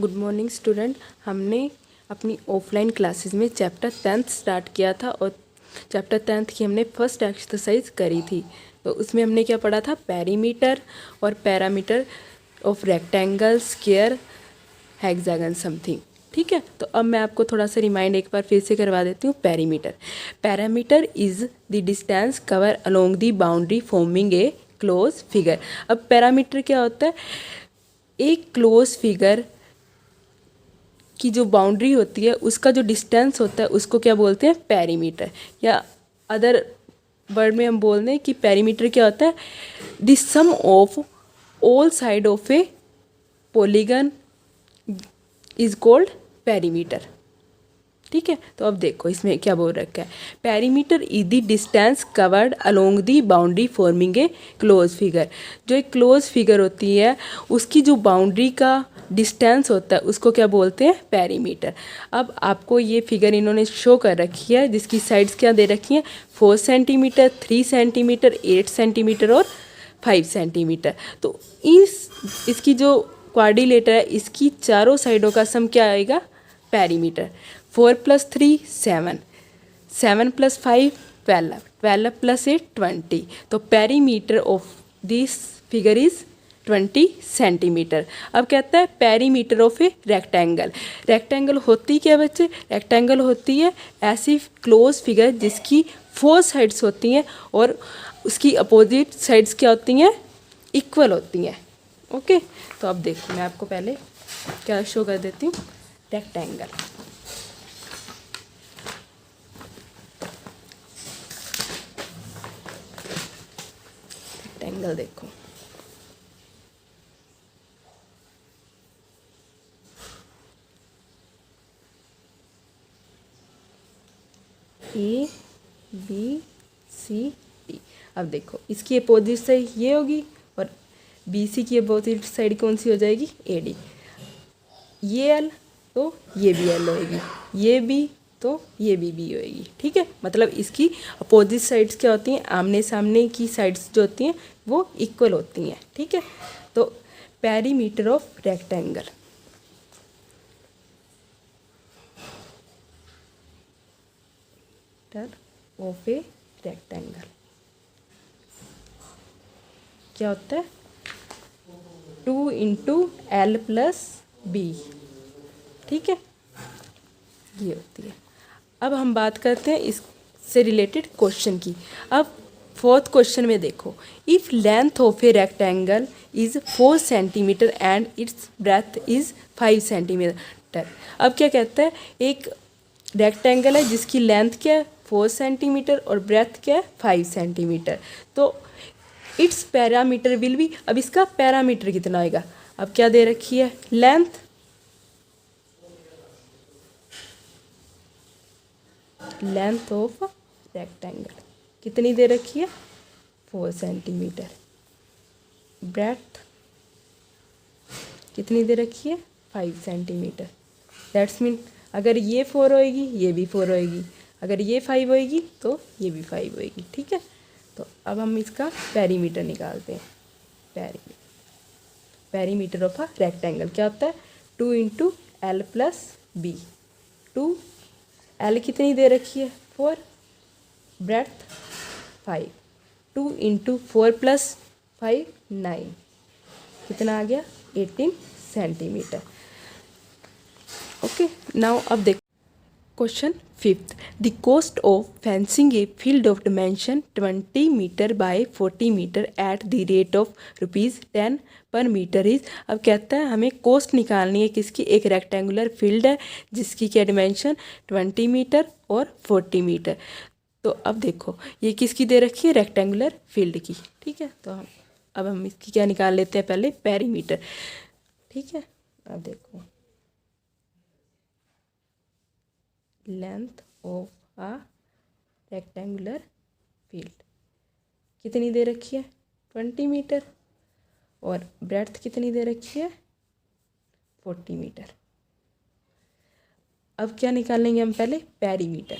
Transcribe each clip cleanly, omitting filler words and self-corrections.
Good morning student. हमने अपनी offline classes में चैप्टर 10th स्टार्ट किया था और चैप्टर 10th की हमने फर्स्ट एक्सरसाइज करी थी। तो उसमें हमने क्या पढ़ा था, पेरीमीटर और parameter of rectangle, square, hexagon something. ठीक है, तो अब मैं आपको थोड़ा सा रिमाइंड एक बार फिर से करवा देती हूँ। Parameter is the distance cover along the boundary forming a close figure. अब पैरामीटर क्या होता है, एक क्लोज फिगर की जो बाउंड्री होती है उसका जो डिस्टेंस होता है उसको क्या बोलते हैं, पेरीमीटर। या अदर वर्ड में हम बोल दें कि पेरीमीटर क्या होता है, the sum of all side of a polygon is called perimeter. ठीक है, तो अब देखो इसमें क्या बोल रखा है, perimeter is the distance covered along the boundary forming a close figure. जो एक क्लोज फिगर होती है उसकी जो बाउंड्री का डिस्टेंस होता है उसको क्या बोलते हैं, पेरीमीटर। अब आपको ये फिगर इन्होंने शो कर रखी है जिसकी साइड्स क्या दे रखी हैं, 4 सेंटीमीटर, 3 सेंटीमीटर, 8 सेंटीमीटर और 5 सेंटीमीटर। तो इसकी जो क्वाड्रिलेटर है इसकी चारों साइडों का सम क्या आएगा, पेरीमीटर। 4 + 3 7, 7 + 5 12, 12 + 8 20। तो perimeter of this figure is 20 centimetre. अब कहता है perimeter of a rectangle. Rectangle होती क्या बच्चे, रेक्टेंगल होती है ऐसी क्लोज फिगर जिसकी 4 साइड्स होती हैं और उसकी अपोजिट साइड्स क्या होती हैं, इक्वल होती हैं। ओके, तो अब देखो मैं आपको पहले क्या शो कर देती हूँ, रेक्टेंगल। रेक्टेंगल देखो, ए बी सी डी। अब देखो इसकी अपोजिट साइड ये होगी और बी सी की अपोजिट साइड कौन सी हो जाएगी, ए डी। ये एल तो ये भी एल होएगी, ये बी तो ये भी बी होएगी। ठीक है, मतलब इसकी अपोजिट साइड्स क्या होती हैं, आमने सामने की साइड्स जो होती हैं वो इक्वल होती हैं। ठीक है, तो perimeter of rectangle, of a rectangle क्या होता है, 2 × L + B। ठीक है, ये होती है। अब हम बात करते हैं इससे रिलेटेड क्वेश्चन की। अब 4th क्वेश्चन में देखो, if length of a rectangle is 4 centimetre and it's breath is 5 centimetre. अब क्या कहता है, एक रेक्टेंगल है जिसकी लेंथ क्या है, 4 सेंटीमीटर और ब्रेथ क्या है, 5 सेंटीमीटर। तो इट्स पैरामीटर विल बी, अब इसका पैरामीटर कितना आएगा, अब क्या दे रखी है, लेंथ ऑफ रेक्टेंगल कितनी दे रखी है, 4 सेंटीमीटर। ब्रेथ कितनी दे रखी है, 5 सेंटीमीटर। दैट्स मीन अगर ये 4 होएगी ये भी 4 होएगी, अगर ये 5 होएगी तो ये भी 5 होएगी। ठीक है, तो अब हम इसका पेरीमीटर निकालते हैं। पेरीमीटर ऑफ अ रेक्टेंगल क्या होता है, 2 × L + B। 2 L कितनी दे रखी है, 4, ब्रेथ 5, 2 × 4 + 5 9, कितना आ गया, 18 सेंटीमीटर। ओके, नाउ अब देखो question 5th, the cost of fencing a field of dimension 20 metre by 40 metre at the rate of ₹10 per metre is. अब कहता है हमें कॉस्ट निकालनी है किसकी, एक रेक्टेंगुलर फील्ड है जिसकी क्या डिमेंशन 20 मीटर और 40 मीटर। तो अब देखो ये किसकी दे रखी है, रेक्टेंगुलर फील्ड की। ठीक है, तो अब हम इसकी क्या निकाल लेते हैं, पहले पेरीमीटर। ठीक है, अब देखो length of a rectangular field कितनी दे रखी है, 20 मीटर और ब्रेड्थ कितनी दे रखी है, 40 मीटर। अब क्या निकालेंगे हम, पहले पेरीमीटर।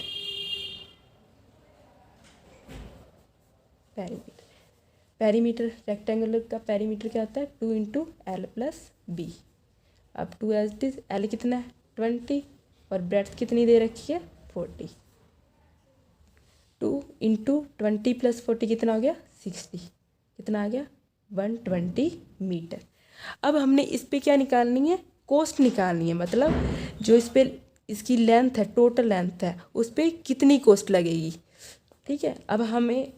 पेरीमीटर रेक्टेंगुलर का पेरीमीटर क्या होता है, 2 × L + B। अब 2 एज इट इज, एल कितना है 20 और ब्रेड्थ कितनी दे रखी है 40। 2 इंटू 20 प्लस 40 कितना हो गया 60, कितना आ गया 120 मीटर। अब हमने इस पे क्या निकालनी है, कॉस्ट निकालनी है, मतलब जो इस पे इसकी लेंथ है, टोटल लेंथ है, उस पर कितनी कॉस्ट लगेगी। ठीक है, अब हमें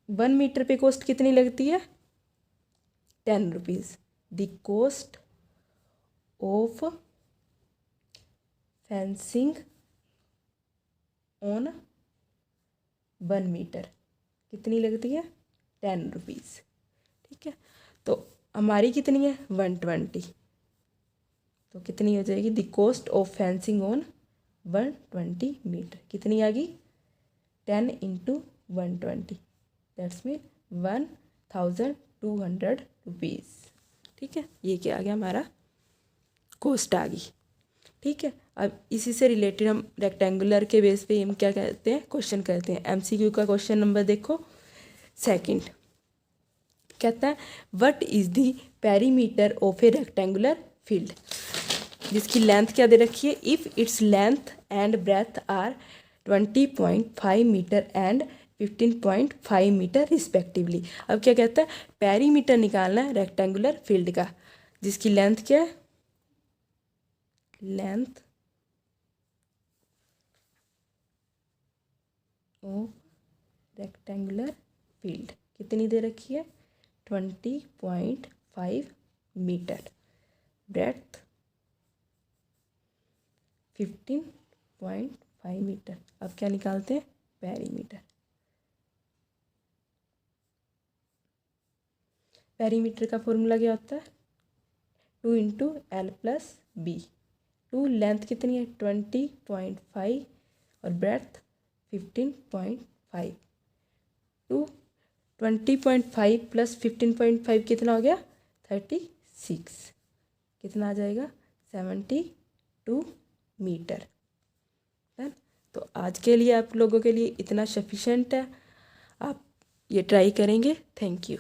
1 मीटर पे कॉस्ट कितनी लगती है 10 rupees. The cost of fencing on 1 metre कितनी लगती है 10 रुपीज़। ठीक है, तो हमारी कितनी है 120, तो कितनी हो जाएगी the cost of fencing on 120 metre कितनी आ गई 10 इंटू 120, दैट्स मीन 1200 रुपीज़। ठीक है, ये क्या आ गया हमारा कॉस्ट आ गई। ठीक है, अब इसी से रिलेटेड हम रेक्टेंगुलर के बेस पे हम क्या कहते हैं क्वेश्चन करते हैं। एमसीक्यू का क्वेश्चन नंबर देखो सेकंड, कहता है what is the perimeter of a rectangular field, जिसकी लेंथ क्या दे रखी है, if its length and breadth are 20.5 metre and 15.5 metre respectively. अब क्या कहता है पेरीमीटर निकालना है रेक्टेंगुलर फील्ड का, जिसकी लेंथ क्या है, लेंथ ऑफ रेक्टेंगुलर फील्ड कितनी दे रखी है 20.5 मीटर, ब्रेथ 15.5 मीटर। अब क्या निकालते हैं पेरीमीटर। पेरीमीटर का फॉर्मूला क्या होता है 2 into L plus B. 2 length कितनी है 20.5 और ब्रेथ 15.5। 20.5 प्लस 15.5 कितना हो गया 36, कितना आ जाएगा 72 मीटर। है, तो आज के लिए आप लोगों के लिए इतना सफिशेंट है, आप ये ट्राई करेंगे। Thank you.